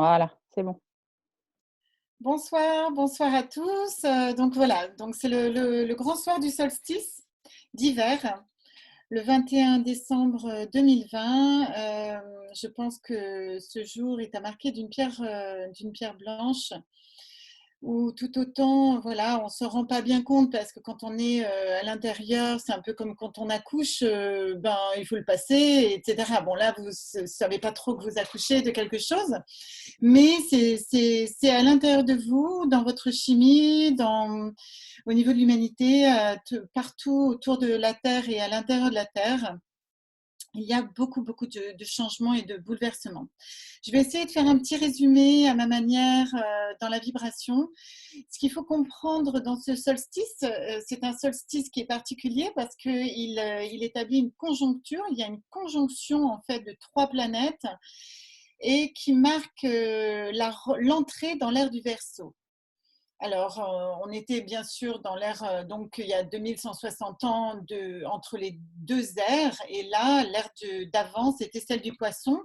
Voilà, c'est bon. Bonsoir, bonsoir à tous. Donc voilà, donc c'est le grand soir du solstice d'hiver, le 21 décembre 2020. Je pense que ce jour est à marquer d'une pierre blanche. Ou tout autant, voilà, on ne se rend pas bien compte parce que quand on est à l'intérieur, c'est un peu comme quand on accouche, ben, il faut le passer, etc. Bon, là, vous ne savez pas trop que vous accouchez de quelque chose, mais c'est à l'intérieur de vous, dans votre chimie, au niveau de l'humanité, partout autour de la Terre et à l'intérieur de la Terre. Il y a beaucoup, beaucoup de changements et de bouleversements. Je vais essayer de faire un petit résumé à ma manière dans la vibration. Ce qu'il faut comprendre dans ce solstice, c'est un solstice qui est particulier parce qu'il établit une conjoncture. Il y a une conjonction en fait de trois planètes et qui marque l'entrée dans l'ère du Verseau. Alors, on était bien sûr dans l'ère, donc il y a 2160 ans entre les deux ères, et là, l'ère d'avant, c'était celle du poisson,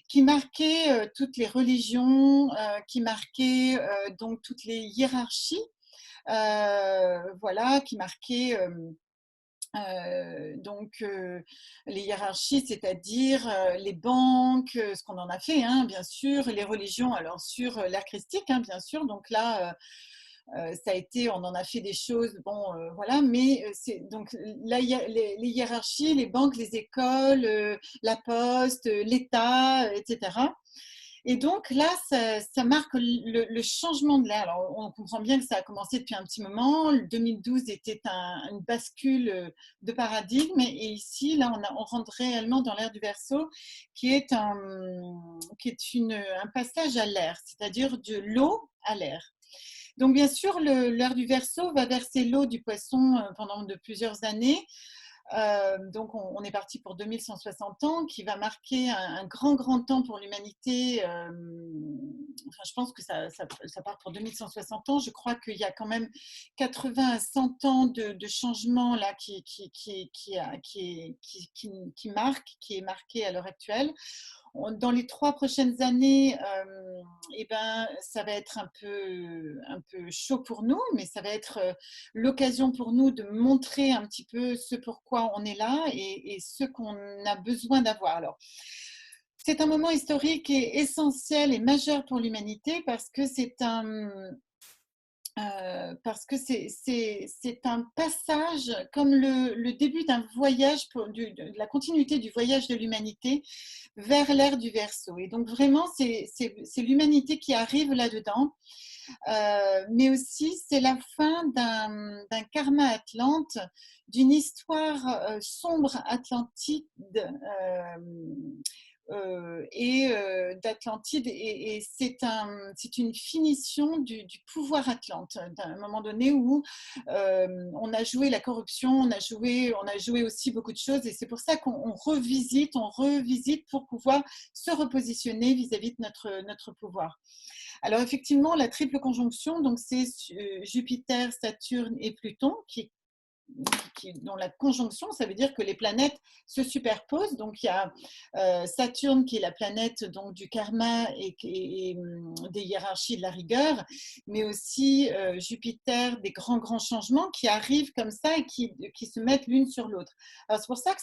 qui marquait toutes les religions, qui marquait donc toutes les hiérarchies, voilà, qui marquait les hiérarchies, c'est-à-dire les banques, ce qu'on en a fait, hein, bien sûr, les religions, alors sur l'ère christique, hein, bien sûr, donc là, ça a été, on en a fait des choses, bon, voilà, mais c'est donc là, il y a les hiérarchies, les banques, les écoles, la poste, l'État, etc. Et donc là, ça marque le changement de l'ère. Alors, on comprend bien que ça a commencé depuis un petit moment. Le 2012 était une bascule de paradigme. Et ici, là, on rentre réellement dans l'ère du Verseau, qui est un passage à l'air, c'est-à-dire de l'eau à l'air. Donc, bien sûr, l'ère du Verseau va verser l'eau du poisson pendant de plusieurs années. Donc, on est parti pour 2160 ans, qui va marquer un grand, grand temps pour l'humanité. Enfin, je pense que ça part pour 2160 ans. Je crois qu'il y a quand même 80 à 100 ans de changement là qui est marqué à l'heure actuelle. Dans les 3 prochaines années, eh ben, ça va être un peu chaud pour nous, mais ça va être l'occasion pour nous de montrer un petit peu ce pourquoi on est là et ce qu'on a besoin d'avoir. Alors, c'est un moment historique et essentiel et majeur pour l'humanité parce que c'est un passage comme le début d'un voyage, de la continuité du voyage de l'humanité vers l'ère du Verseau. Et donc vraiment, c'est l'humanité qui arrive là-dedans, mais aussi c'est la fin d'un karma atlante, d'une histoire sombre atlantide, et d'Atlantide, et c'est une finition du pouvoir atlante, d'un moment donné où on a joué la corruption, on a joué aussi beaucoup de choses, et c'est pour ça qu'on revisite pour pouvoir se repositionner vis-à-vis de notre pouvoir. Alors effectivement, la triple conjonction, donc c'est Jupiter, Saturne et Pluton dont la conjonction, ça veut dire que les planètes se superposent. Donc il y a Saturne qui est la planète donc du karma et des hiérarchies de la rigueur, mais aussi Jupiter, des grands grands changements qui arrivent comme ça et qui se mettent l'une sur l'autre. Alors c'est pour ça que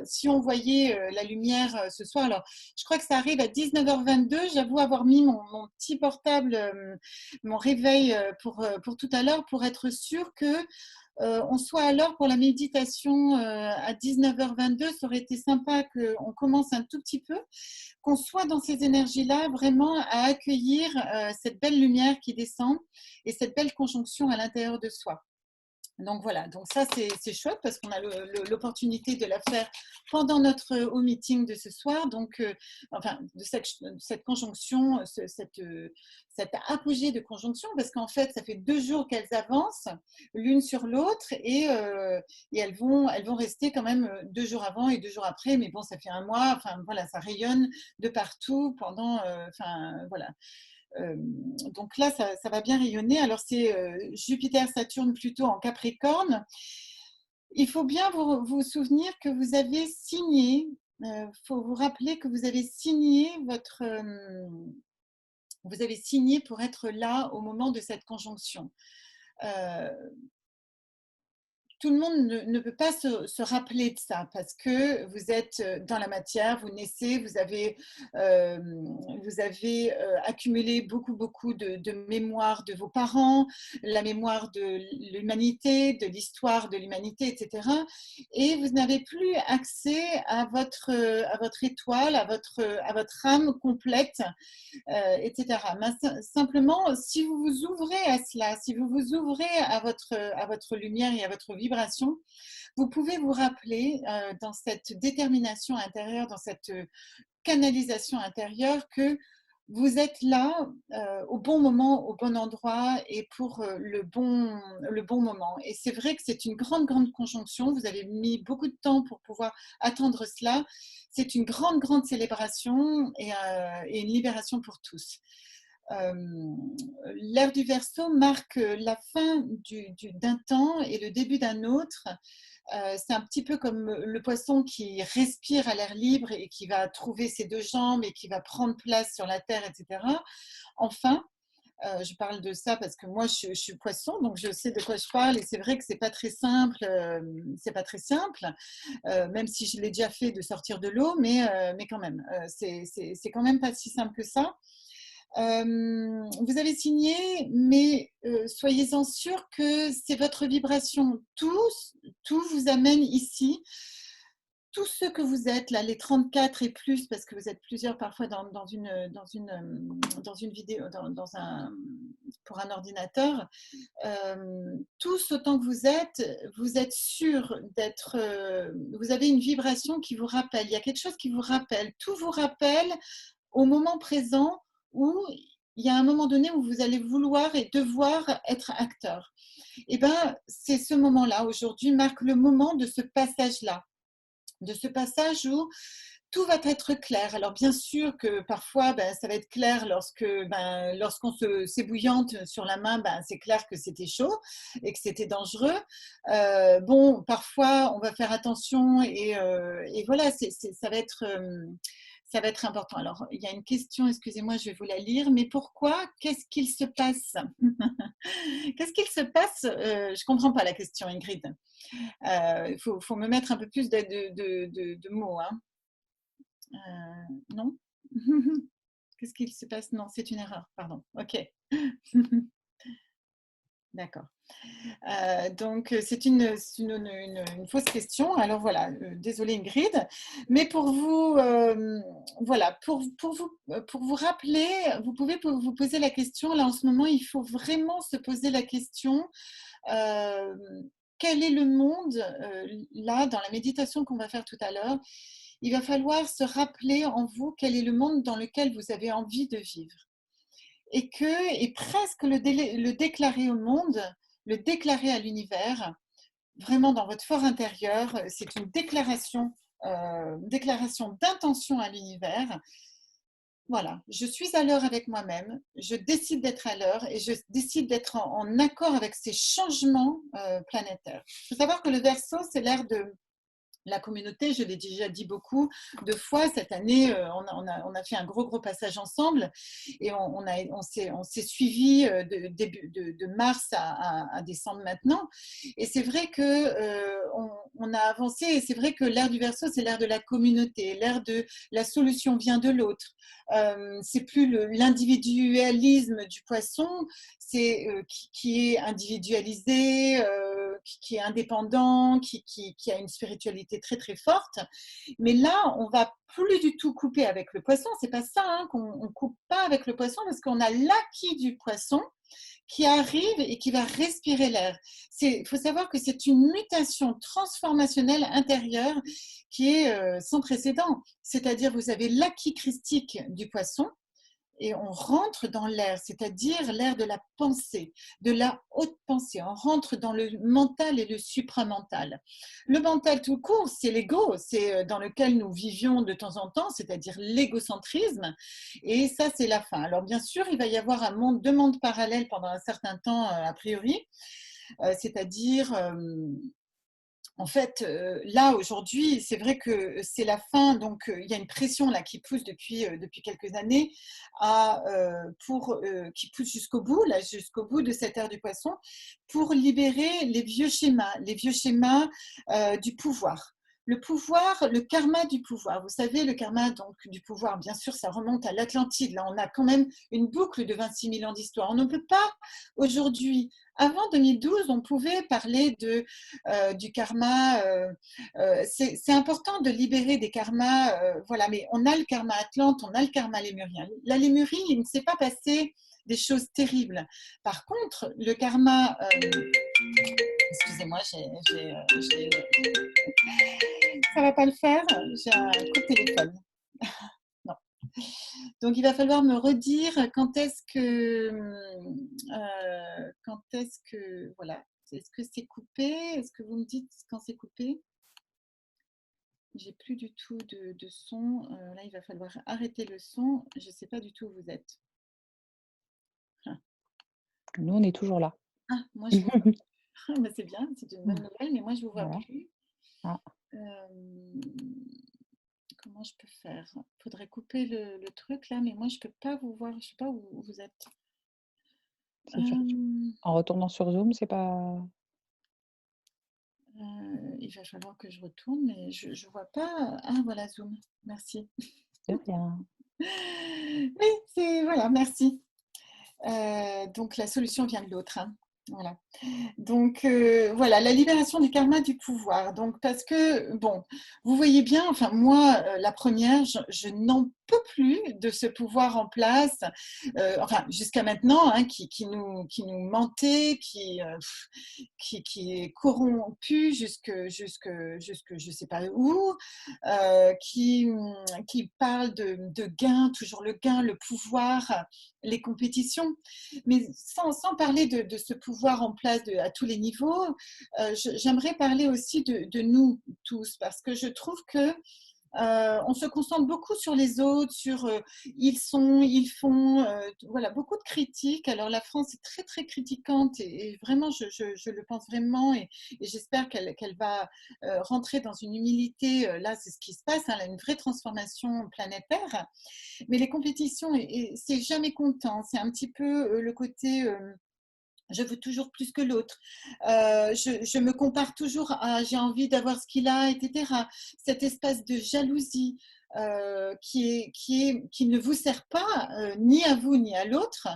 si on voyait la lumière ce soir, alors je crois que ça arrive à 19h22. J'avoue avoir mis mon petit portable, mon réveil pour tout à l'heure, pour être sûr que on soit à l'heure pour la méditation à 19h22. Ça aurait été sympa qu'on commence un tout petit peu, qu'on soit dans ces énergies-là, vraiment à accueillir cette belle lumière qui descend et cette belle conjonction à l'intérieur de soi. Donc voilà, donc ça c'est chouette parce qu'on a l'opportunité de la faire pendant notre home meeting de ce soir, donc enfin de cette conjonction, cette apogée de conjonction, parce qu'en fait ça fait 2 jours qu'elles avancent l'une sur l'autre, et elles vont rester quand même 2 jours avant et 2 jours après, mais bon ça fait un mois, enfin voilà, ça rayonne de partout pendant, enfin voilà. Donc là, ça va bien rayonner. Alors, c'est Jupiter, Saturne plutôt en Capricorne. Il faut bien vous souvenir que vous avez signé, il faut vous rappeler que vous avez signé Vous avez signé pour être là au moment de cette conjonction. Euh, Tout le monde ne peut pas se rappeler de ça parce que vous êtes dans la matière, vous naissez, euh, vous avez accumulé beaucoup de mémoire de vos parents, la mémoire de l'humanité, de l'histoire de l'humanité, etc. Et vous n'avez plus accès à votre étoile, à votre âme complète, etc. Mais simplement, si vous vous ouvrez à cela, si vous vous ouvrez à votre lumière et à votre vibration, vous pouvez vous rappeler dans cette détermination intérieure, dans cette canalisation intérieure que vous êtes là au bon moment, au bon endroit et pour le bon moment. Et c'est vrai que c'est une grande conjonction. Vous avez mis beaucoup de temps pour pouvoir attendre cela. C'est une grande célébration et une libération pour tous. Euh, L'ère du Verseau marque la fin d'un temps et le début d'un autre. C'est un petit peu comme le poisson qui respire à l'air libre et qui va trouver ses deux jambes et qui va prendre place sur la terre, etc. Enfin, je parle de ça parce que moi, je suis poisson, donc je sais de quoi je parle. Et c'est vrai que c'est pas très simple. C'est pas très simple, même si je l'ai déjà fait de sortir de l'eau, mais quand même, c'est quand même pas si simple que ça. Vous avez signé, mais soyez-en sûr que c'est votre vibration. Tout vous amène ici. Tout ce que vous êtes, là, les 34 et plus, parce que vous êtes plusieurs parfois dans une vidéo, pour un ordinateur, tous autant que vous êtes sûr d'être, vous avez une vibration qui vous rappelle, il y a quelque chose qui vous rappelle, tout vous rappelle au moment présent où il y a un moment donné où vous allez vouloir et devoir être acteur. Et bien, c'est ce moment-là, aujourd'hui, marque le moment de ce passage-là, de ce passage où tout va être clair. Alors bien sûr que parfois, ça va être clair lorsqu'on s'ébouillante sur la main, c'est clair que c'était chaud et que c'était dangereux. Bon, parfois, on va faire attention et voilà, ça va être important. Alors, il y a une question, excusez-moi, je vais vous la lire, mais pourquoi? Qu'est-ce qu'il se passe? Qu'est-ce qu'il se passe? Je ne comprends pas la question, Ingrid. Il faut me mettre un peu plus de mots. Hein. Non. Qu'est-ce qu'il se passe? Non, c'est une erreur, pardon. Ok. D'accord. Donc, c'est une fausse question. Alors voilà, désolée Ingrid. Mais pour vous, voilà, pour vous rappeler, vous pouvez vous poser la question. Là, en ce moment, il faut vraiment se poser la question. euh, Quel est le monde, là, dans la méditation qu'on va faire tout à l'heure, il va falloir se rappeler en vous quel est le monde dans lequel vous avez envie de vivre. Et presque le déclarer au monde, le déclarer à l'univers, vraiment dans votre fort intérieur, c'est une déclaration d'intention à l'univers. Voilà, je suis à l'heure avec moi-même, je décide d'être à l'heure et je décide d'être en accord avec ces changements planétaires. Il faut savoir que le Verseau, c'est l'ère de la communauté, je l'ai déjà dit beaucoup de fois, cette année, on a fait un gros passage ensemble et on s'est suivi de mars à décembre maintenant. Et c'est vrai que on a avancé et c'est vrai que l'ère du Verseau, c'est l'ère de la communauté, l'ère de la solution vient de l'autre. C'est plus l'individualisme du poisson, c'est qui est individualisé, qui est indépendant, qui a une spiritualité très forte. Mais là, on va plus du tout couper avec le poisson. C'est pas ça, hein, qu'on coupe pas avec le poisson parce qu'on a l'acquis du poisson qui arrive et qui va respirer l'air. Il faut savoir que c'est une mutation transformationnelle intérieure qui est sans précédent. C'est-à-dire, vous avez l'acquis christique du poisson, et on rentre dans l'air, c'est-à-dire l'air de la pensée, de la haute pensée. On rentre dans le mental et le supramental. Le mental tout court, c'est l'ego, c'est dans lequel nous vivions de temps en temps, c'est-à-dire l'égocentrisme. Et ça, c'est la fin. Alors bien sûr, il va y avoir deux mondes parallèles pendant un certain temps, a priori, c'est-à-dire en fait, là, aujourd'hui, c'est vrai que c'est la fin, donc il y a une pression là qui pousse depuis quelques années qui pousse jusqu'au bout, là, jusqu'au bout de cette ère du poisson, pour libérer les vieux schémas du pouvoir. Le pouvoir, le karma du pouvoir. Vous savez, le karma donc, du pouvoir, bien sûr, ça remonte à l'Atlantide. Là, on a quand même une boucle de 26 000 ans d'histoire. On ne peut pas aujourd'hui, avant 2012, on pouvait parler du karma. C'est important de libérer des karmas, voilà, mais on a le karma Atlante, on a le karma lémurien. La Lémurie, il ne s'est pas passé des choses terribles. Par contre, le karma, excusez-moi, ça ne va pas le faire, j'ai un coup de téléphone. Non. Donc, il va falloir me redire voilà, est-ce que c'est coupé? Est-ce que vous me dites quand c'est coupé? J'ai plus du tout de son. Là, il va falloir arrêter le son. Je ne sais pas du tout où vous êtes. Ah, Nous, on est toujours là. moi, je vous vois. Bah, c'est bien, c'est une bonne nouvelle, mais moi, je ne vous vois Voilà. plus. Ah, Euh, Comment je peux faire? Il faudrait couper le truc là, mais moi, je ne peux pas vous voir. Je ne sais pas où vous êtes. c'est sur Euh, en retournant sur Zoom, c'est pas il va falloir que je retourne, mais je ne vois pas. Ah, voilà, Zoom. Merci. de rien. Oui, c'est voilà, merci. Donc la solution vient de l'autre, hein. Voilà. Donc voilà, la libération du karma du pouvoir. Donc parce que bon, vous voyez bien, enfin moi, la première, je n'en peux plus de ce pouvoir en place, enfin jusqu'à maintenant, hein, qui nous mentait, qui est corrompu jusque je sais pas où, qui parle de gain, toujours le gain, le pouvoir, les compétitions. Mais sans parler de ce pouvoir en place à tous les niveaux, j'aimerais parler aussi de nous tous, parce que je trouve que on se concentre beaucoup sur les autres, sur ils sont, ils font, voilà, beaucoup de critiques. Alors la France est très très critiquante et vraiment, je le pense vraiment et j'espère qu'elle va rentrer dans une humilité. Là, c'est ce qui se passe, hein, là, une vraie transformation planétaire. Mais les compétitions, c'est jamais content. C'est un petit peu le côté je veux toujours plus que l'autre. Je me compare toujours à j'ai envie d'avoir ce qu'il a, etc. Cet espace de jalousie qui ne vous sert pas ni à vous ni à l'autre.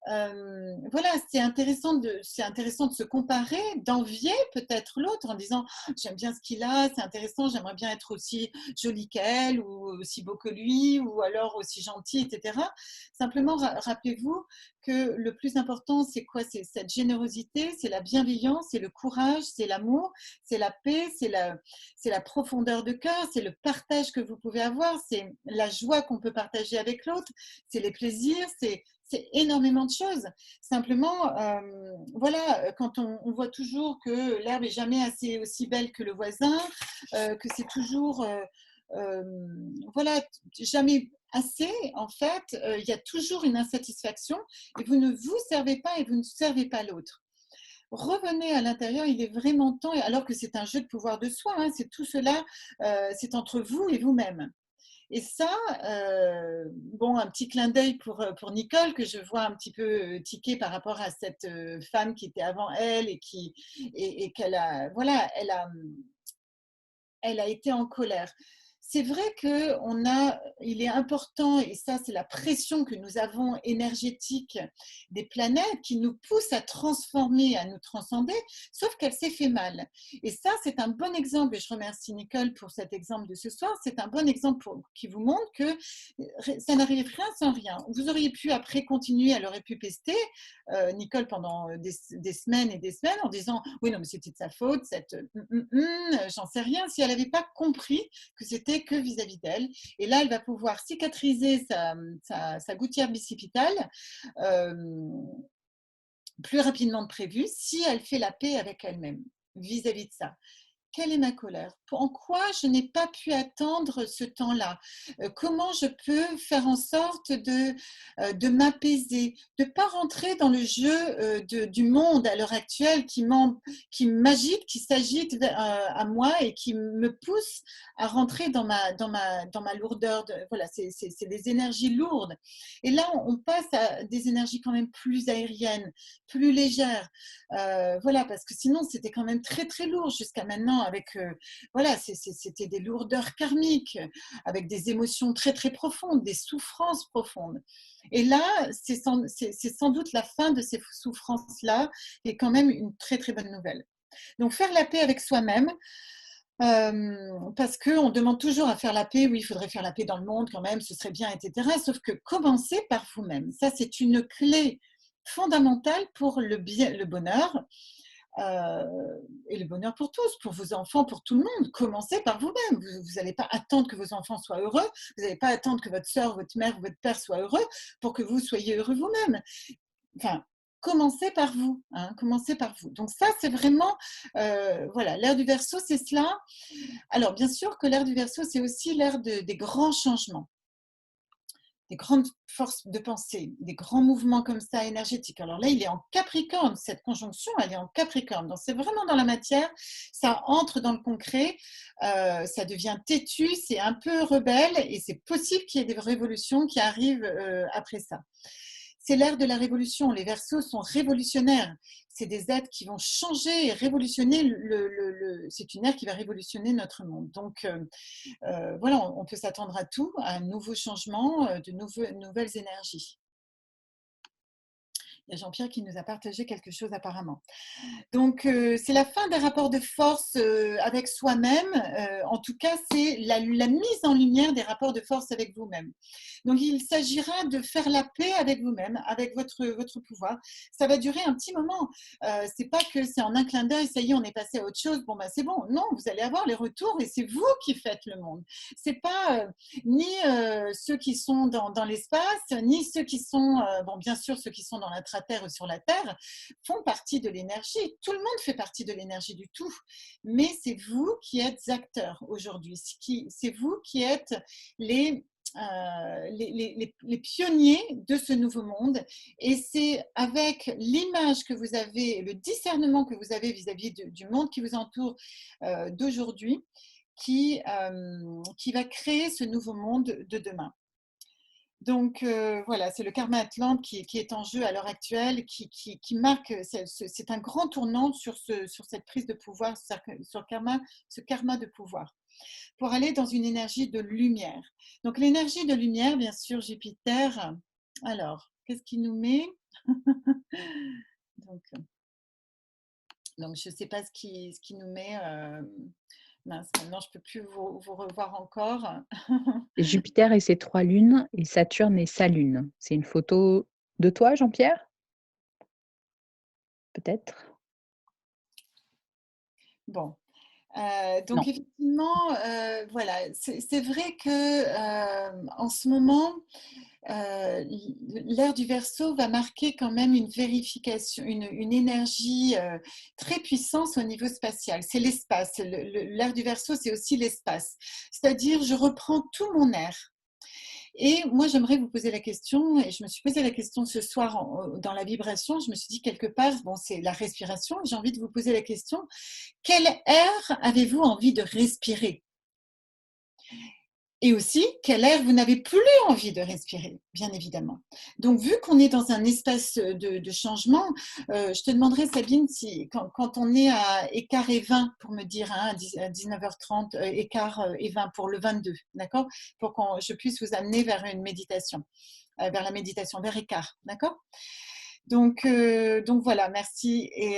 Voilà, c'est intéressant de se comparer, d'envier peut-être l'autre en disant j'aime bien ce qu'il a, c'est intéressant, j'aimerais bien être aussi jolie qu'elle ou aussi beau que lui ou alors aussi gentil, etc. Simplement, rappelez-vous que le plus important, c'est quoi? C'est cette générosité, c'est la bienveillance, c'est le courage, c'est l'amour, c'est la paix, c'est la profondeur de cœur, c'est le partage que vous pouvez avoir, c'est la joie qu'on peut partager avec l'autre, c'est les plaisirs, c'est énormément de choses. Simplement, voilà, quand on voit toujours que l'herbe est jamais assez aussi belle que le voisin, que c'est toujours, euh, voilà, jamais assez, en fait, il y a toujours une insatisfaction et vous ne vous servez pas et vous ne servez pas l'autre. Revenez à l'intérieur, il est vraiment temps, alors que c'est un jeu de pouvoir de soi, hein, c'est tout cela, c'est entre vous et vous-même. Et ça, bon, un petit clin d'œil pour Nicole, que je vois un petit peu tiquer par rapport à cette femme qui était avant elle et qu'elle a, voilà, elle a été en colère. C'est vrai il est important, et ça c'est la pression que nous avons énergétique des planètes qui nous pousse à transformer, à nous transcender, sauf qu'elle s'est fait mal. Et ça c'est un bon exemple, et je remercie Nicole pour cet exemple de ce soir, c'est un bon exemple qui vous montre que ça n'arrive rien sans rien. Vous auriez pu après continuer, elle aurait pu pester Nicole pendant des semaines et des semaines en disant oui non mais c'était de sa faute, j'en sais rien, si elle n'avait pas compris que c'était que vis-à-vis d'elle. Et là, elle va pouvoir cicatriser sa gouttière bicipitale euh, plus rapidement que prévu si elle fait la paix avec elle-même vis-à-vis de ça. quelle est ma colère? En quoi je n'ai pas pu attendre ce temps-là? Comment je peux faire en sorte de m'apaiser, de ne pas rentrer dans le jeu du monde à l'heure actuelle qui m'agite, qui s'agite à moi et qui me pousse à rentrer dans ma lourdeur. Voilà, c'est des énergies lourdes. Et là, on passe à des énergies quand même plus aériennes, plus légères. Voilà, parce que sinon, c'était quand même très, très lourd jusqu'à maintenant avec, voilà, c'était des lourdeurs karmiques, avec des émotions très, très profondes, des souffrances profondes. Et là, c'est sans doute la fin de ces souffrances-là et quand même une très, très bonne nouvelle. Donc, faire la paix avec soi-même, parce qu'on demande toujours à faire la paix, oui, il faudrait faire la paix dans le monde quand même, ce serait bien, etc. Sauf que commencez par vous-même. Ça, c'est une clé fondamentale pour le bonheur et le bonheur pour tous, pour vos enfants, pour tout le monde. Commencez par vous-même. Vous n'allez pas attendre que vos enfants soient heureux, vous n'allez pas attendre que votre soeur, votre mère, votre père soient heureux pour que vous soyez heureux vous-même. Enfin, commencez par vous, hein, commencez par vous. Donc ça, c'est vraiment, voilà, l'ère du Verseau, c'est cela. Alors, bien sûr que l'ère du Verseau, c'est aussi l'ère des grands changements, des grandes forces de pensée, des grands mouvements comme ça énergétiques. Alors là, il est en Capricorne, cette conjonction, elle est en Capricorne. Donc c'est vraiment dans la matière, ça entre dans le concret, ça devient têtu, c'est un peu rebelle et c'est possible qu'il y ait des révolutions qui arrivent après ça. C'est l'ère de la révolution. Les Verseaux sont révolutionnaires. C'est des êtres qui vont changer et révolutionner. C'est une ère qui va révolutionner notre monde. Donc, voilà, on peut s'attendre à tout, à un nouveau changement, de nouvelles énergies. Il y a Jean-Pierre qui nous a partagé quelque chose apparemment. Donc, c'est la fin des rapports de force avec soi-même. En tout cas, c'est la mise en lumière des rapports de force avec vous-même. Donc, il s'agira de faire la paix avec vous-même, avec votre pouvoir. Ça va durer un petit moment. C'est pas que c'est en un clin d'œil, ça y est, on est passé à autre chose. Bon, ben, c'est bon. Non, vous allez avoir les retours et c'est vous qui faites le monde. C'est pas ni ceux qui sont dans l'espace, ni ceux qui sont, bon, bien sûr, ceux qui sont dans l'intra-terre ou sur la Terre font partie de l'énergie. Tout le monde fait partie de l'énergie du tout. Mais c'est vous qui êtes acteurs aujourd'hui. C'est vous qui êtes les pionniers de ce nouveau monde. Et c'est avec l'image que vous avez, le discernement que vous avez vis-à-vis du monde qui vous entoure d'aujourd'hui, qui va créer ce nouveau monde de demain. Donc voilà, c'est le karma Atlante qui est en jeu à l'heure actuelle, qui marque, c'est un grand tournant sur cette prise de pouvoir, ce karma de pouvoir, pour aller dans une énergie de lumière. Donc l'énergie de lumière, bien sûr, Jupiter. Alors, qu'est-ce qu'il nous met? donc, je ne sais pas ce qui nous met. Mince, maintenant, je ne peux plus vous revoir encore. Jupiter et ses 3 lunes et Saturne et sa lune. C'est une photo de toi, Jean-Pierre? Peut-être? Bon. Non. Donc effectivement, voilà, c'est vrai que en ce moment, l'ère du Verseau va marquer quand même une vérification, une énergie très puissante au niveau spatial. C'est l'espace. L'ère du Verseau, c'est aussi l'espace. C'est-à-dire, je reprends tout mon air. Et moi, j'aimerais vous poser la question, et je me suis posé la question ce soir dans la vibration, je me suis dit quelque part, bon, c'est la respiration, j'ai envie de vous poser la question, quel air avez-vous envie de respirer? Et aussi, quel air vous n'avez plus envie de respirer, bien évidemment. Donc, vu qu'on est dans un espace de changement, je te demanderai, Sabine, si quand on est à écart et 20, pour me dire, hein, à 19h30, écart et 20 pour le 22, d'accord? Pour que je puisse vous amener vers une méditation, vers la méditation, vers écart, d'accord? Donc voilà, merci. Et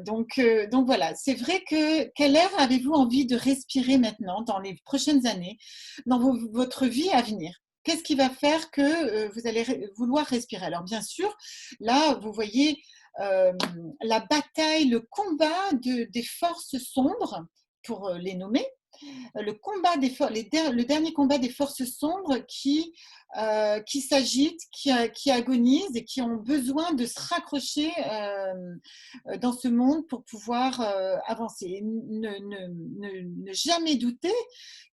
donc voilà, c'est vrai que quel air avez-vous envie de respirer maintenant dans les prochaines années, dans votre vie à venir? Qu'est-ce qui va faire que vous allez vouloir respirer? Alors bien sûr, là, vous voyez la bataille, le combat des forces sombres, pour les nommer, le dernier combat des forces sombres qui s'agitent, qui agonisent et qui ont besoin de se raccrocher dans ce monde pour pouvoir avancer. Ne jamais douter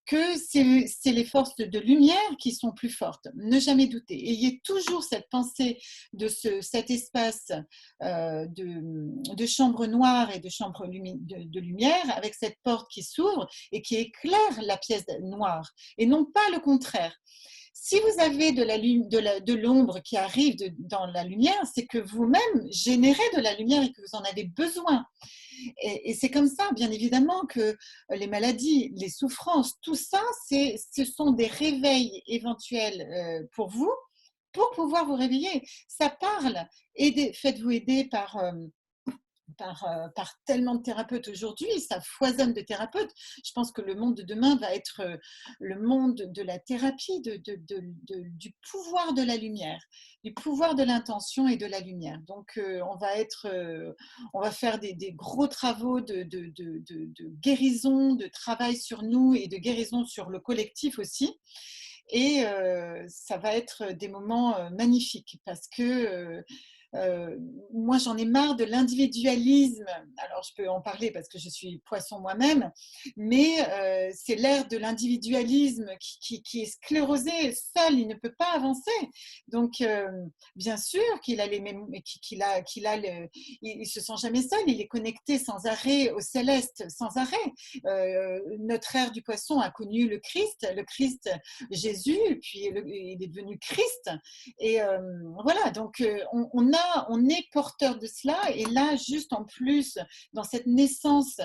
que c'est les forces de lumière qui sont plus fortes. Ne jamais douter. Ayez toujours cette pensée de cet espace de chambre noire et de chambre de lumière avec cette porte qui s'ouvre et qui éclaire la pièce noire et non pas le contraire. Si vous avez de l'ombre qui arrive dans la lumière, c'est que vous-même générez de la lumière et que vous en avez besoin. Et c'est comme ça, bien évidemment, que les maladies, les souffrances, tout ça, ce sont des réveils éventuels pour vous, pour pouvoir vous réveiller. Ça parle. Faites-vous aider par tellement de thérapeutes aujourd'hui, ça foisonne de thérapeutes. Je pense que le monde de demain va être le monde de la thérapie, du pouvoir de la lumière, du pouvoir de l'intention et de la lumière. Donc, on va faire des gros travaux de guérison, de travail sur nous et de guérison sur le collectif aussi. Et ça va être des moments magnifiques parce que moi, j'en ai marre de l'individualisme. Alors, je peux en parler parce que je suis poisson moi-même, mais c'est l'ère de l'individualisme qui est sclérosé. Seul, il ne peut pas avancer. Donc, bien sûr qu'il a les mêmes, il se sent jamais seul. Il est connecté sans arrêt au céleste, sans arrêt. Notre ère du poisson a connu le Christ Jésus, puis il est devenu Christ. Et voilà, donc on est porteur de cela. Et là, juste en plus, dans cette naissance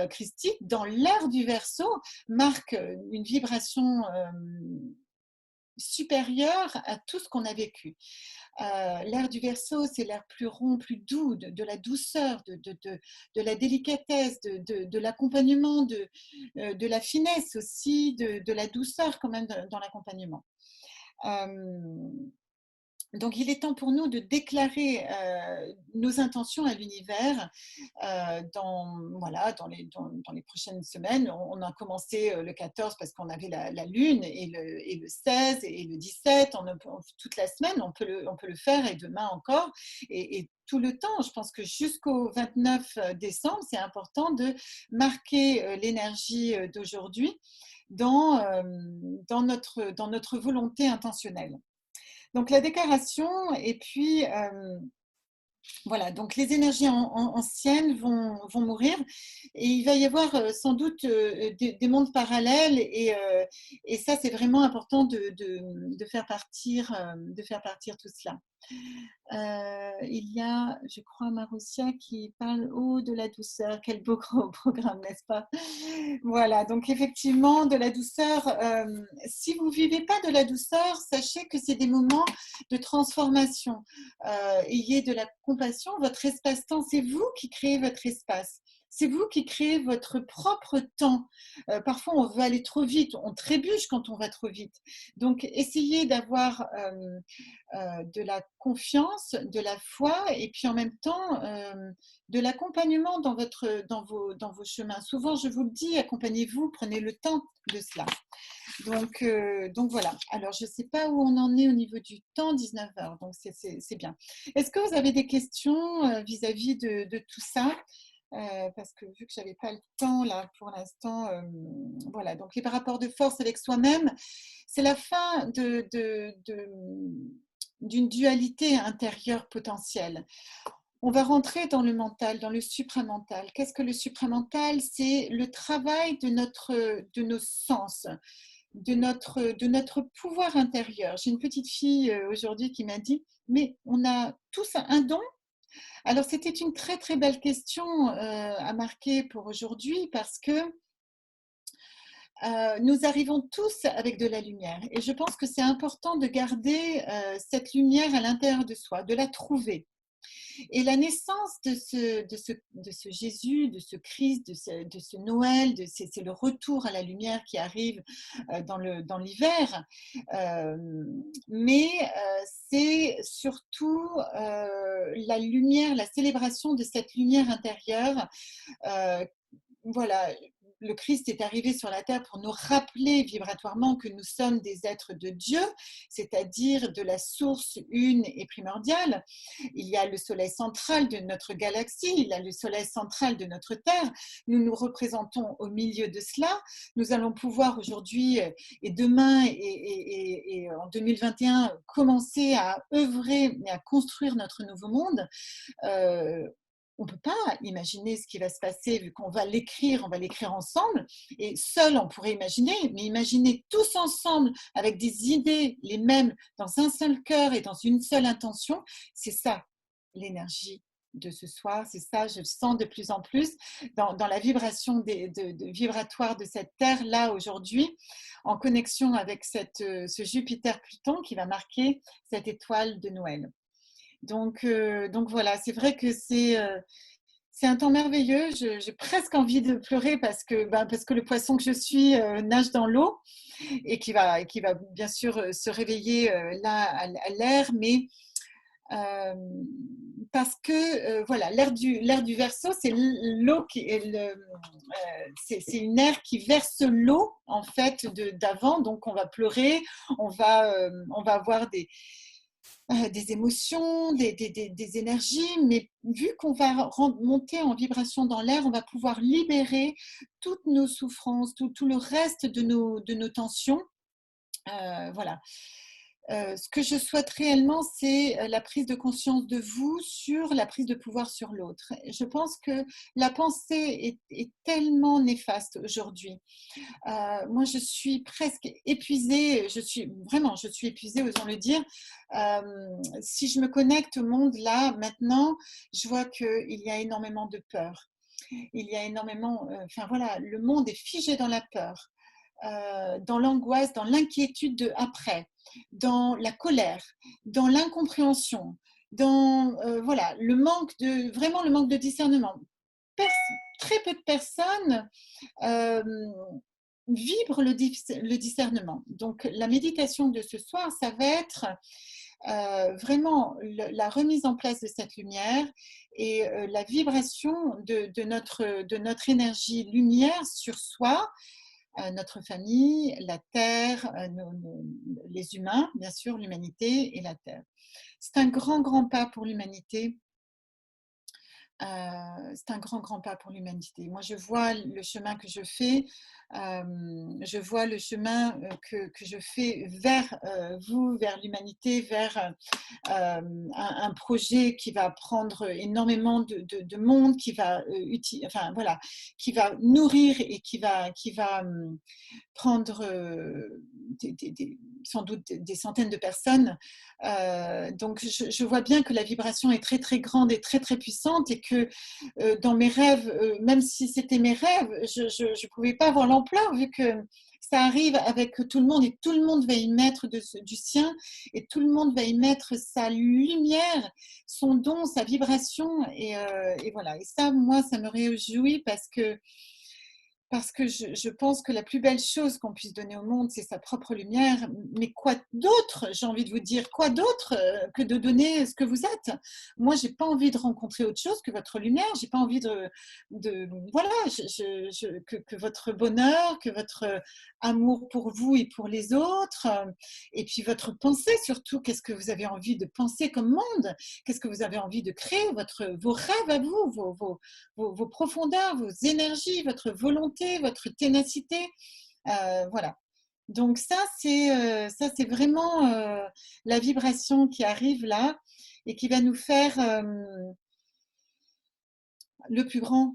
christique, dans l'ère du Verseau, marque une vibration supérieure à tout ce qu'on a vécu. L'ère du Verseau, c'est l'ère plus rond, plus doux, de la douceur, de la délicatesse, de l'accompagnement, de la finesse aussi, de la douceur quand même dans l'accompagnement. Donc, il est temps pour nous de déclarer nos intentions à l'univers dans les prochaines semaines. On a commencé le 14 parce qu'on avait la lune et le 16 et le 17. Toute la semaine, on peut le faire et demain encore. Et tout le temps, je pense que jusqu'au 29 décembre, c'est important de marquer l'énergie d'aujourd'hui dans notre volonté intentionnelle. Donc la déclaration, et puis voilà, donc les énergies anciennes vont mourir et il va y avoir sans doute des mondes parallèles et ça c'est vraiment important de faire partir tout cela. Il y a, je crois, Marussia qui parle de la douceur. Quel beau programme, n'est-ce pas? Voilà, donc effectivement, de la douceur. Si vous ne vivez pas de la douceur, sachez que c'est des moments de transformation. Ayez de la compassion. Votre espace-temps, c'est vous qui créez votre espace. C'est vous qui créez votre propre temps. Parfois, on veut aller trop vite. On trébuche quand on va trop vite. Donc, essayez d'avoir de la confiance, de la foi et puis en même temps de l'accompagnement dans vos chemins. Souvent, je vous le dis, accompagnez-vous, prenez le temps de cela. Donc voilà. Alors, je ne sais pas où on en est au niveau du temps, 19 heures, donc c'est bien. Est-ce que vous avez des questions vis-à-vis de tout ça? Parce que vu que je n'avais pas le temps là pour l'instant, voilà. Donc les rapports de force avec soi-même, c'est la fin d'une dualité intérieure potentielle. On va rentrer dans le mental, dans le supramental. Qu'est-ce que le supramental? C'est le travail de nos sens, de notre pouvoir intérieur. J'ai une petite fille aujourd'hui qui m'a dit, mais on a tous un don. Alors, c'était une très, très belle question à marquer pour aujourd'hui parce que nous arrivons tous avec de la lumière. Et je pense que c'est important de garder cette lumière à l'intérieur de soi, de la trouver. Et la naissance de ce Jésus, de ce Christ, de ce Noël, c'est le retour à la lumière qui arrive dans l'hiver. Mais c'est surtout la lumière, la célébration de cette lumière intérieure. Voilà, le Christ est arrivé sur la terre pour nous rappeler vibratoirement que nous sommes des êtres de Dieu, c'est-à-dire de la source une et primordiale. Il y a le soleil central de notre galaxie, il y a le soleil central de notre Terre. Nous nous représentons au milieu de cela. Nous allons pouvoir aujourd'hui et demain et en 2021 commencer à œuvrer et à construire notre nouveau monde. On ne peut pas imaginer ce qui va se passer vu qu'on va l'écrire, on va l'écrire ensemble. Et seul, on pourrait imaginer, mais imaginer tous ensemble avec des idées les mêmes, dans un seul cœur et dans une seule intention, c'est ça l'énergie de ce soir. C'est ça, je le sens de plus en plus dans la vibration vibratoire de cette Terre-là aujourd'hui, en connexion avec ce Jupiter-Pluton qui va marquer cette étoile de Noël. Donc voilà, c'est vrai que c'est un temps merveilleux. J'ai presque envie de pleurer parce que le poisson que je suis nage dans l'eau et qui va bien sûr se réveiller là à l'air, mais parce que voilà, l'ère du Verseau, c'est l'eau c'est une ère qui verse l'eau en fait d'avant, donc on va pleurer, on va avoir des émotions, des énergies, mais vu qu'on va monter en vibration dans l'air, on va pouvoir libérer toutes nos souffrances, tout le reste de nos tensions. Voilà. Ce que je souhaite réellement, c'est la prise de conscience de vous sur la prise de pouvoir sur l'autre. Je pense que la pensée est tellement néfaste aujourd'hui. Moi, je suis presque épuisée. Je suis épuisée, osons le dire. Si je me connecte au monde là, maintenant, je vois qu'il y a énormément de peur. Il y a énormément, enfin voilà, le monde est figé dans la peur, dans l'angoisse, dans l'inquiétude de après, dans la colère, dans l'incompréhension, dans voilà, vraiment le manque de discernement. Très peu de personnes euh, vibrent le discernement. Donc la méditation de ce soir, ça va être vraiment la remise en place de cette lumière et la vibration de notre énergie lumière sur soi, notre famille, la Terre, les humains, bien sûr, l'humanité et la Terre. C'est un grand, grand pas pour l'humanité. C'est un grand, grand pas pour l'humanité. Moi, je vois le chemin que je fais, je vois le chemin que je fais vers vous, vers l'humanité, vers un projet qui va prendre énormément de monde, qui va, enfin, voilà, qui va nourrir et qui va prendre sans doute des centaines de personnes. Donc, je vois bien que la vibration est très, très grande et très, très puissante et que dans mes rêves, même si c'était mes rêves, je ne pouvais pas avoir l'ampleur vu que ça arrive avec tout le monde et tout le monde va y mettre du sien et tout le monde va y mettre sa lumière, son don, sa vibration et voilà. Et ça, moi, ça me réjouit parce que je pense que la plus belle chose qu'on puisse donner au monde, c'est sa propre lumière. Mais quoi d'autre, j'ai envie de vous dire, quoi d'autre que de donner ce que vous êtes? Moi, j'ai pas envie de rencontrer autre chose que votre lumière. J'ai pas envie voilà, que votre bonheur, que votre amour pour vous et pour les autres, et puis votre pensée surtout. Qu'est-ce que vous avez envie de penser comme monde? Qu'est-ce que vous avez envie de créer? Vos rêves à vous, vos profondeurs, vos énergies, votre volonté, votre ténacité. Voilà. Donc ça, c'est vraiment la vibration qui arrive là et qui va nous faire le plus grand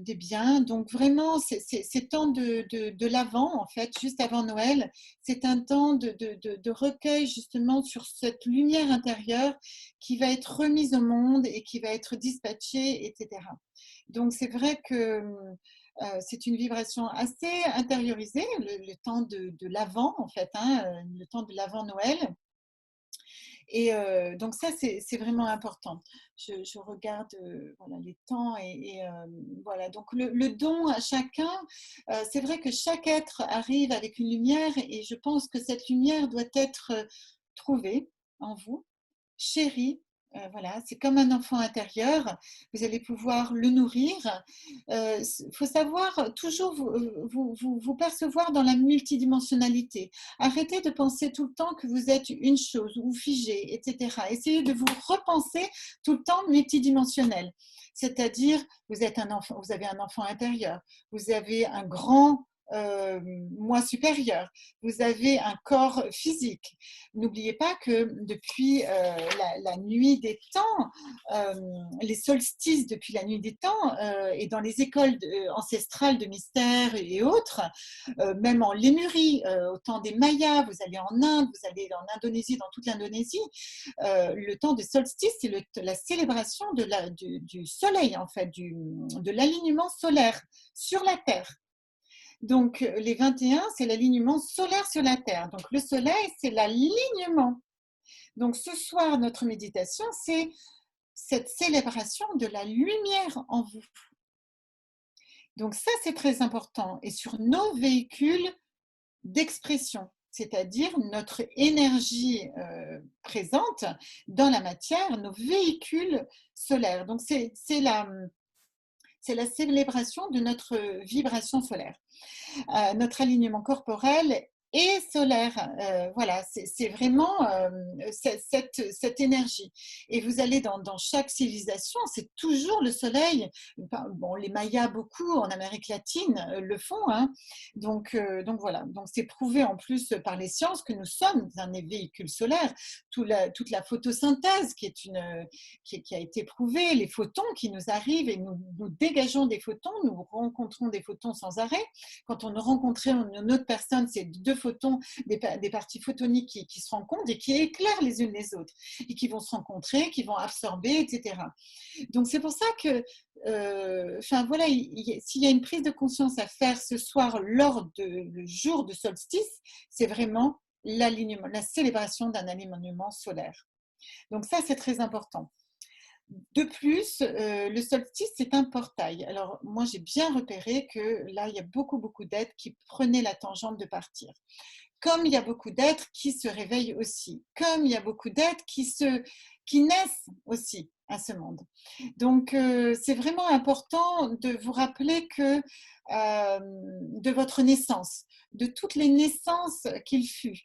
des biens. Donc vraiment, c'est temps de l'avant, en fait, juste avant Noël. C'est un temps de recueil justement sur cette lumière intérieure qui va être remise au monde et qui va être dispatchée, etc. Donc c'est vrai que c'est une vibration assez intériorisée, le temps de l'avant, en fait, hein, le temps de l'avant Noël. Et donc ça, c'est vraiment important. Je regarde voilà, les temps voilà. Donc le don à chacun, c'est vrai que chaque être arrive avec une lumière et je pense que cette lumière doit être trouvée en vous, chérie, Voilà, c'est comme un enfant intérieur, vous allez pouvoir le nourrir. Il faut savoir toujours vous percevoir dans la multidimensionnalité. Arrêtez de penser tout le temps que vous êtes une chose ou figé, etc. Essayez de vous repenser tout le temps multidimensionnel. C'est-à-dire, vous êtes un enfant, vous avez un enfant intérieur, vous avez un grand moi supérieur, vous avez un corps physique. N'oubliez pas que depuis la nuit des temps, les solstices depuis la nuit des temps, et dans les écoles ancestrales de mystère et autres, même en Lémurie, au temps des Mayas, vous allez en Inde, vous allez en Indonésie, dans toute l'Indonésie, le temps des solstices, c'est la célébration du soleil, en fait, de l'alignement solaire sur la Terre. Donc, les 21, c'est l'alignement solaire sur la Terre. Donc, le soleil, c'est l'alignement. Donc, ce soir, notre méditation, c'est cette célébration de la lumière en vous. Donc, ça, c'est très important. Et sur nos véhicules d'expression, c'est-à-dire notre énergie présente dans la matière, nos véhicules solaires. Donc, c'est la célébration de notre vibration solaire. Notre alignement corporel et solaire. Voilà, c'est vraiment cette énergie. Et vous allez dans chaque civilisation, c'est toujours le soleil. Bon, les Mayas, beaucoup en Amérique latine, le font. Hein. Donc voilà, donc c'est prouvé en plus par les sciences que nous sommes un véhicule solaire. Toute la photosynthèse qui a été prouvée, les photons qui nous arrivent et nous dégageons des photons, nous rencontrons des photons sans arrêt. Quand on rencontrait une autre personne, c'est deux photons, des parties photoniques qui se rencontrent et qui éclairent les unes les autres et qui vont se rencontrer, qui vont absorber, etc. Donc c'est pour ça que, voilà, s'il y a une prise de conscience à faire ce soir lors du jour de solstice, c'est vraiment l'alignement, la célébration d'un alignement solaire. Donc ça, c'est très important. De plus, le solstice, c'est un portail. Alors, moi, j'ai bien repéré que là, il y a beaucoup, beaucoup d'êtres qui prenaient la tangente de partir. Comme il y a beaucoup d'êtres qui se réveillent aussi. Comme il y a beaucoup d'êtres qui naissent aussi à ce monde. Donc, c'est vraiment important de vous rappeler que de votre naissance, de toutes les naissances qu'il fut,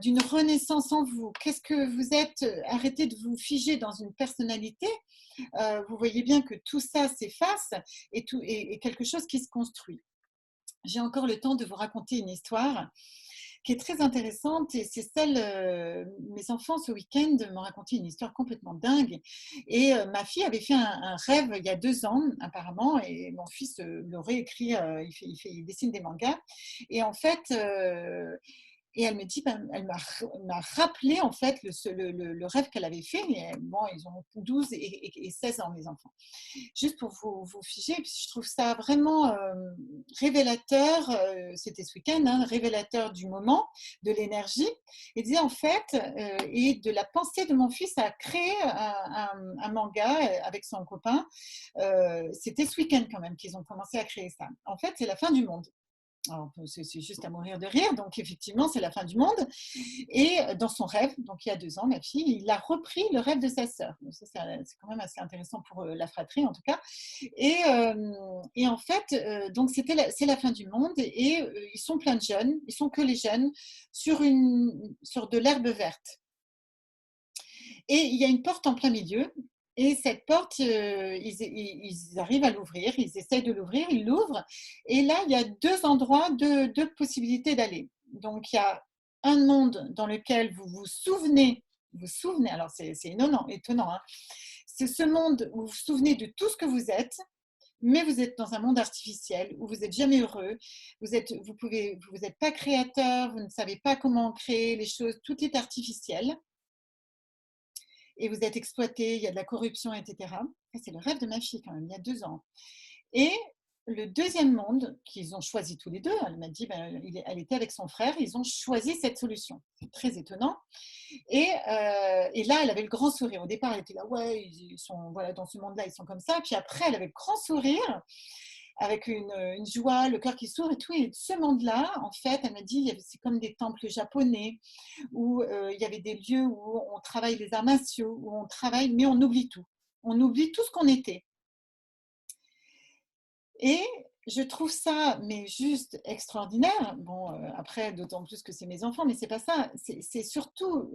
d'une renaissance en vous. Qu'est-ce que vous êtes? Arrêtez de vous figer dans une personnalité. Vous voyez bien que tout ça s'efface et quelque chose qui se construit. J'ai encore le temps de vous raconter une histoire qui est très intéressante et c'est celle, mes enfants ce week-end m'ont raconté une histoire complètement dingue et ma fille avait fait un rêve il y a 2 ans apparemment et mon fils le réécrit, il dessine des mangas et en fait, et elle me dit, ben, elle m'a rappelé en fait le rêve qu'elle avait fait. Et, bon, ils ont 12 et 16 ans, mes enfants. Juste pour vous figer, je trouve ça vraiment révélateur, c'était ce week-end, hein, révélateur du moment, de l'énergie. Et disait en fait, et de la pensée de mon fils à créer un manga avec son copain. C'était ce week-end quand même qu'ils ont commencé à créer ça. En fait, c'est la fin du monde. Alors, c'est juste à mourir de rire, donc effectivement, c'est la fin du monde. Et dans son rêve, donc il y a 2 ans, ma fille, il a repris le rêve de sa sœur. Ça, c'est quand même assez intéressant pour la fratrie, en tout cas. Et en fait, donc c'est la fin du monde et ils sont plein de jeunes, ils sont que les jeunes, sur de l'herbe verte. Et il y a une porte en plein milieu. Et cette porte, ils arrivent à l'ouvrir, ils essayent de l'ouvrir, ils l'ouvrent. Et là, il y a 2 endroits, deux possibilités d'aller. Donc, il y a un monde dans lequel vous souvenez, alors c'est étonnant, hein. C'est ce monde où vous vous souvenez de tout ce que vous êtes, mais vous êtes dans un monde artificiel où vous n'êtes jamais heureux, vous êtes pas créateur, vous ne savez pas comment créer les choses, tout est artificiel et vous êtes exploité, il y a de la corruption, etc. C'est le rêve de ma fille quand même, il y a 2 ans. Et le deuxième monde qu'ils ont choisi tous les deux, elle m'a dit, ben, elle était avec son frère, ils ont choisi cette solution. C'est très étonnant. Et là, elle avait le grand sourire. Au départ, elle était là, ouais, ils sont, voilà, dans ce monde-là, ils sont comme ça. Puis après, elle avait le grand sourire. avec une joie, le cœur qui s'ouvre et tout. Et ce monde-là, en fait, elle m'a dit, c'est comme des temples japonais où il y avait des lieux où on travaille les arts martiaux, où on travaille, mais on oublie tout. On oublie tout ce qu'on était. Et je trouve ça, mais juste extraordinaire. Bon, après, d'autant plus que c'est mes enfants, mais c'est pas ça. C'est surtout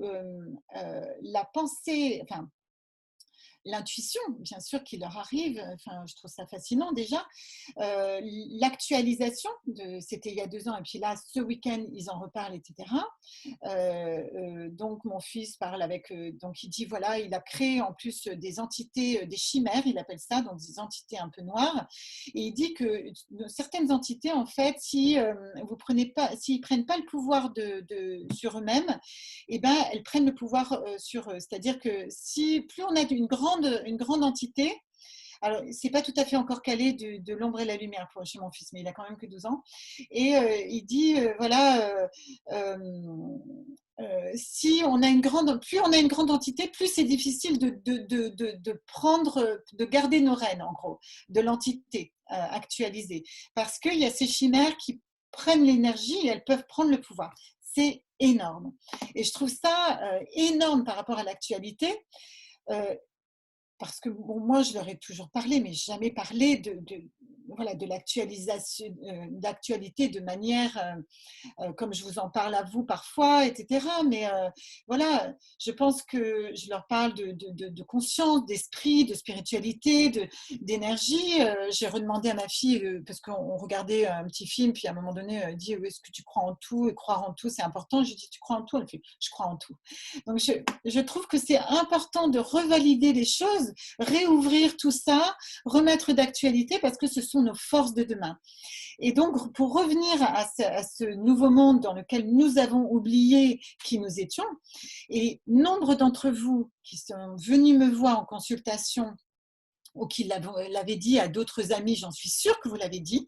la pensée, enfin, l'intuition, bien sûr, qui leur arrive. Enfin, je trouve ça fascinant déjà. L'actualisation, c'était il y a 2 ans, et puis là, ce week-end, ils en reparlent, etc. Donc, mon fils parle avec, donc il dit, voilà, il a créé en plus des entités, des chimères, il appelle ça, donc des entités un peu noires. Et il dit que certaines entités, en fait, si vous prenez pas, s'ils prennent pas le pouvoir sur eux-mêmes, eh ben, elles prennent le pouvoir sur eux. C'est-à-dire que si plus on a une grande entité, alors, c'est pas tout à fait encore calé de l'ombre et la lumière pour chez mon fils, mais il a quand même que 12 ans. Et il dit, voilà, euh, si on a plus on a une grande entité, plus c'est difficile de prendre, de garder nos rênes, en gros, de l'entité actualisée. Parce qu'il y a ces chimères qui prennent l'énergie et elles peuvent prendre le pouvoir. C'est énorme. Et je trouve ça énorme par rapport à l'actualité. Euh, Parce que bon, moi, je leur ai toujours parlé, mais jamais parlé voilà, de l'actualité de manière comme je vous en parle à vous parfois, etc. Mais voilà, je pense que je leur parle de conscience, d'esprit, de spiritualité, d'énergie. J'ai redemandé à ma fille, parce qu'on regardait un petit film, puis à un moment donné, elle dit, est-ce que tu crois en tout? Et croire en tout, c'est important. Je dis, tu crois en tout? Elle fait, je crois en tout. Donc, je trouve que c'est important de revalider les choses, réouvrir tout ça, remettre d'actualité, parce que ce sont nos forces de demain. Et donc, pour revenir à ce nouveau monde dans lequel nous avons oublié qui nous étions, et nombre d'entre vous qui sont venus me voir en consultation ou qui l'avaient dit à d'autres amis, j'en suis sûre que vous l'avez dit,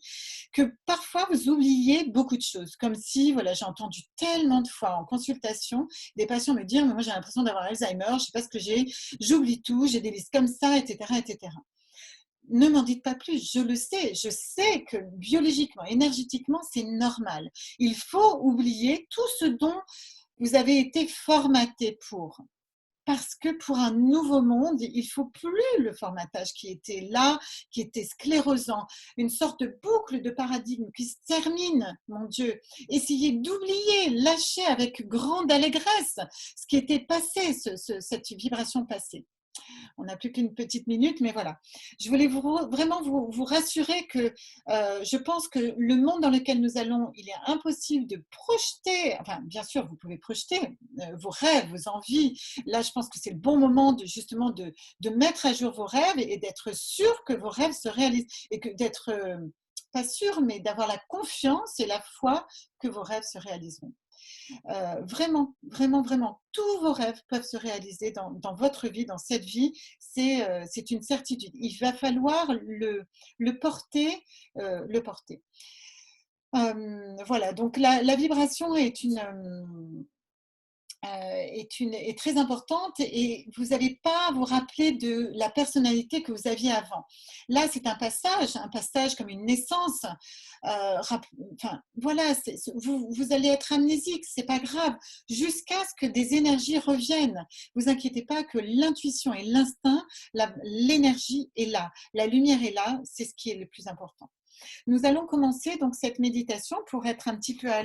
que parfois vous oubliez beaucoup de choses. Comme si, voilà, j'ai entendu tellement de fois en consultation des patients me dire, mais moi j'ai l'impression d'avoir Alzheimer, je ne sais pas ce que j'ai, j'oublie tout, j'ai des listes comme ça, etc., etc. Ne m'en dites pas plus, je sais que biologiquement, énergétiquement, c'est normal. Il faut oublier tout ce dont vous avez été formaté pour. Parce que pour un nouveau monde, il ne faut plus le formatage qui était là, qui était sclérosant, une sorte de boucle de paradigme qui se termine, mon Dieu. Essayez d'oublier, lâcher avec grande allégresse ce qui était passé, cette vibration passée. On n'a plus qu'une petite minute, mais voilà. Je voulais vraiment vous rassurer que je pense que le monde dans lequel nous allons, il est impossible de projeter, enfin bien sûr, vous pouvez projeter vos rêves, vos envies. Là, je pense que c'est le bon moment justement de mettre à jour vos rêves et d'être sûr que vos rêves se réalisent et que d'être, pas sûr, mais d'avoir la confiance et la foi que vos rêves se réaliseront. Vraiment, vraiment, vraiment, tous vos rêves peuvent se réaliser dans votre vie, dans cette vie. C'est une certitude. Il va falloir le porter, le porter. Voilà, donc la vibration est très importante et vous n'allez pas vous rappeler de la personnalité que vous aviez avant. Là, c'est un passage comme une naissance. Enfin, voilà, vous allez être amnésique, c'est pas grave, jusqu'à ce que des énergies reviennent. Vous inquiétez pas que l'intuition et l'instinct, l'énergie est là, la lumière est là, c'est ce qui est le plus important. Nous allons commencer donc cette méditation pour être un petit peu à